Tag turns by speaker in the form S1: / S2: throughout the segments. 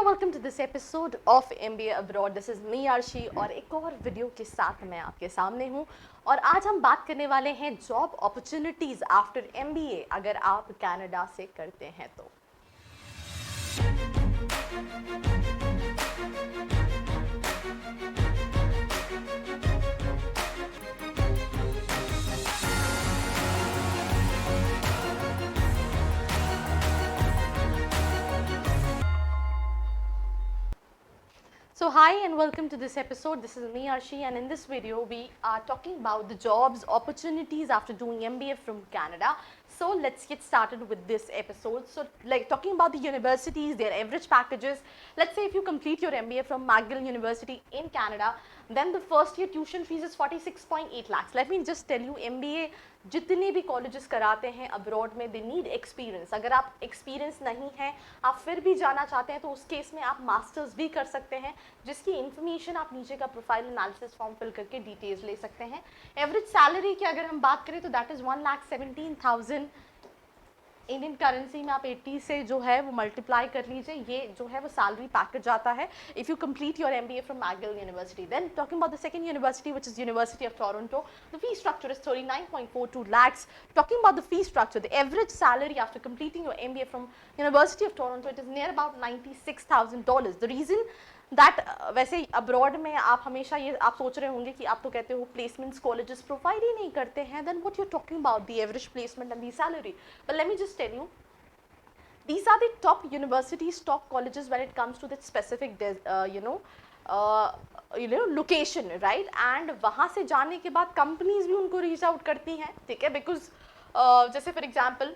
S1: welcome to this episode of MBA Abroad. This is me Arshi और एक और video के साथ मैं आपके सामने हूँ और आज हम बात करने वाले हैं जॉब अपॉर्चुनिटीज आफ्टर MBA अगर आप कनाडा से करते हैं तो। So hi and welcome to this episode. This is me Arshi and in this video we are talking about the jobs opportunities after doing MBA from Canada. So let's get started with this episode. So like talking about the universities, their average packages. Let's say if you complete your MBA from McGill University in Canada, then the first year tuition fees is 46.8 lakhs. Let me just tell you, MBA जितने भी colleges कराते हैं abroad में they need experience. अगर आप experience नहीं है, आप फिर भी जाना चाहते हैं तो उस केस में आप मास्टर्स भी कर सकते हैं, जिसकी इन्फॉर्मेशन आप नीचे का प्रोफाइल एनालिसिस फॉर्म फिल करके डिटेल्स ले सकते हैं. एवरेज सैलरी की अगर हम बात करें तो दैट इज़ 1,17,000 इंडियन करेंसी में आप 80 से जो है वो मल्टीप्लाई कर लीजिए, ये जो है वो सैलरी पैकेज आता है if you complete your MBA from McGill university. Then talking about the second university which is university of Toronto, the fee structure is 39.42 lakhs. Talking about the fee structure, the average salary after completing your MBA from University of Toronto, it is near about $96,000. The reason that वैसे abroad में आप हमेशा ये आप सोच रहे होंगे कि आप तो कहते हो प्लेसमेंट्स कॉलेजेस प्रोवाइड ही नहीं करते हैं, then what you talking about the average placement and the salary. But let me just tell you, these are the top universities, top colleges when it comes to that specific location, right? and वहाँ से जाने के बाद companies भी उनको reach out करती हैं, ठीक है, बिकॉज जैसे फॉर एग्जांपल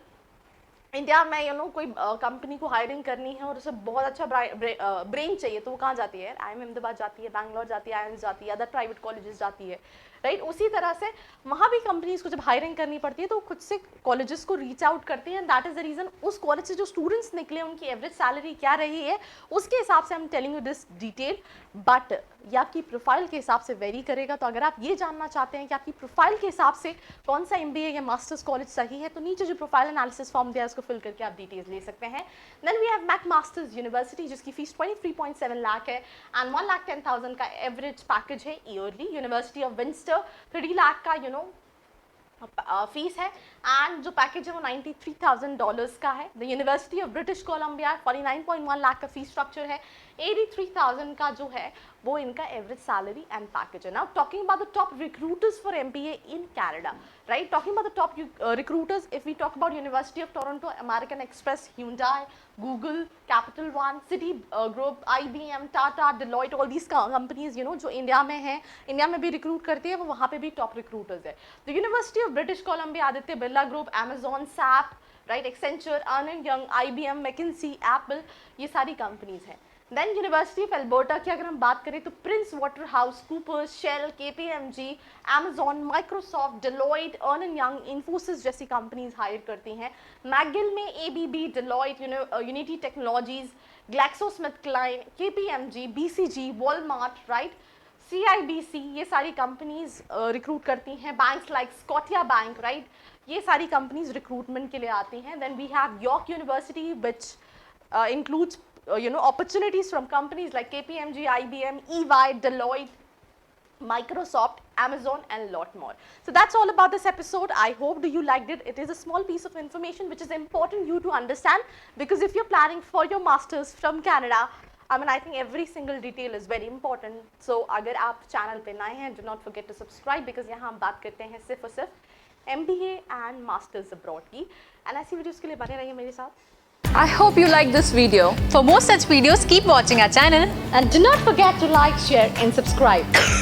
S1: इंडिया में कोई कंपनी को हायरिंग करनी है और उसे बहुत अच्छा ब्रेन चाहिए तो वो कहाँ जाती है? IIM अहमदाबाद जाती है, बैंगलोर जाती है, IIMS जाती है, अदर प्राइवेट कॉलेजेस जाती है, राइट? उसी तरह से वहाँ भी कंपनीज को जब हायरिंग करनी पड़ती है तो खुद से कॉलेजेस को रीच आउट करती हैं. दैट इज़ द रीज़न उस कॉलेज से जो स्टूडेंट्स निकले उनकी एवरेज सैलरी क्या रही है उसके हिसाब से I am telling you this detail. But ये आपकी प्रोफाइल के हिसाब से वेरी करेगा, तो अगर आप ये जानना चाहते हैं कि आपकी प्रोफाइल के हिसाब से कौन सा MBA या मास्टर्स कॉलेज सही है, तो नीचे जो प्रोफाइल एनालिसिस फॉर्म दिया है उसको फिल करके आप डिटेल्स ले सकते हैं. Then we have McMaster university जिसकी फीस 23.7 लाख है एंड 1,10,000 का एवरेज पैकेज है yearly. University of Windsor 30 lakh का फीस है एंड जो पैकेज है वो $93,000 का है. The University of British Colombia 49.1 lakh का फीस स्ट्रक्चर है. 83,000 का जो है वो इनका एवरेज सैलरी एंड पैकेज है. Now talking about the top recruiters for MBA in Canada, right? Talking about the top recruiters, if we talk about university of Toronto, American Express, Hyundai, Google, Capital One, Citigroup, IBM, Tata, Deloitte, all these companies जो India में है, India में भी recruit करती है, वो वहाँ पे भी टॉप रिक्रूटर्स है. The University of British Columbia, Aditya Birla group, Amazon, SAP, right, Accenture, Ernst Young, IBM, McKinsey, Apple, ये सारी कंपनीज हैं. देन यूनिवर्सिटी ऑफ एल्बर्टा की अगर हम बात करें तो Price Waterhouse Coopers, Shell, KPMG, Amazon, Microsoft, Deloitte, Ernst Young, Infosys जैसी कंपनीज हायर करती हैं. मैगिल में ABB, Deloitte, Unity Technologies, GlaxoSmithKline, KPMG, BCG, Walmart, right, CIBC, ये सारी कंपनीज रिक्रूट करती हैं. Banks like Scotiabank, right, ये सारी कंपनीज रिक्रूटमेंट के लिए आती हैं. Then we have York university which includes opportunities from companies like KPMG, IBM, EY, Deloitte, Microsoft, Amazon and lot more. So that's all about this episode. I hope you liked it. It is a small piece of information which is important you to understand, because if you're planning for your masters from Canada, I think every single detail is very important. So अगर आप channel पे नए हैं, do not forget to subscribe, because यहाँ हम बात करते हैं सिर्फ और सिर्फ MBA and masters abroad की. And ऐसी वीडियोस के लिए बने रहिए मेरे साथ.
S2: I hope you like this video. For more such videos, keep watching our channel
S1: and do not forget to like, share and subscribe.